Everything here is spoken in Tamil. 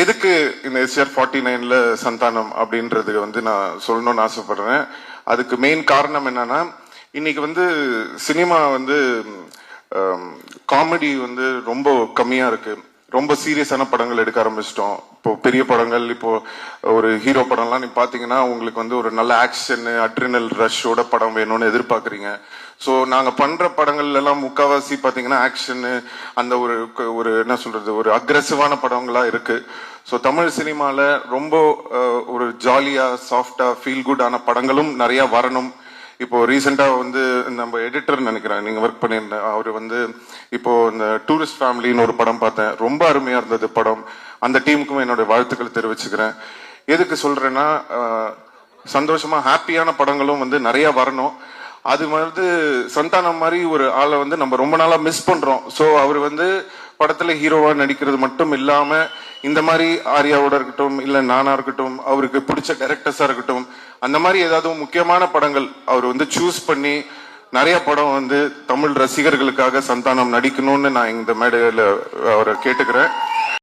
எதுக்கு இந்த SR 49ல சந்தானம் அப்படின்றது வந்து நான் சொல்லணும்னு ஆசைப்படுறேன். அதுக்கு மெயின் காரணம் என்னன்னா, இன்னைக்கு வந்து சினிமா வந்து காமெடி வந்து ரொம்ப கம்மியா இருக்கு. ரொம்ப சீரியஸான படங்கள் எடுக்க ஆரம்பிச்சிட்டோம். இப்போ பெரிய படங்கள், இப்போ ஒரு ஹீரோ படம்லாம் நீ பாத்தீங்கன்னா உங்களுக்கு வந்து ஒரு நல்ல ஆக்ஷன் அட்ரினல் ரஷ்ஷோட படம் வேணும்னு எதிர்பார்க்குறீங்க. ஸோ நாங்க பண்ற படங்கள் எல்லாம் முக்காவாசி பாத்தீங்கன்னா ஆக்ஷனு, அந்த ஒரு என்ன சொல்றது, ஒரு அக்ரெசிவான படங்களா இருக்கு. ஸோ தமிழ் சினிமால ரொம்ப ஒரு ஜாலியா சாஃப்டா ஃபீல் குட் ஆன படங்களும் நிறைய வரணும். இப்போ ரீசெண்டா வந்து நம்ம எடிட்டர் நினைக்கிறேன், நீங்க ஒர்க் பண்ணியிருந்த அவரு வந்து இப்போ இந்த டூரிஸ்ட் ஃபேமிலின்னு ஒரு படம் பார்த்தேன். ரொம்ப அருமையா இருந்தது படம். அந்த டீமுக்கும் என்னோட வாழ்த்துக்கள் தெரிவிச்சுக்கிறேன். எதுக்கு சொல்றேன்னா, சந்தோஷமா ஹாப்பியான படங்களும் வந்து நிறைய வரணும். அது வந்து சந்தானம் மாதிரி ஒரு ஆளை வந்து நம்ம ரொம்ப நாளா மிஸ் பண்றோம். ஸோ அவர் வந்து படத்துல ஹீரோவா நடிக்கிறது மட்டும் இல்லாம இந்த மாதிரி ஆர்யாவோட இருக்கட்டும், இல்ல நானா இருக்கட்டும், அவருக்கு பிடிச்ச டைரக்டர்ஸா இருக்கட்டும், அந்த மாதிரி ஏதாவது முக்கியமான படங்கள் அவர் வந்து சூஸ் பண்ணி நிறைய படம் வந்து தமிழ் ரசிகர்களுக்காக சந்தானம் நடிக்கணும்னு நான் இந்த மேடையில அவரை கேட்டுக்கிறேன்.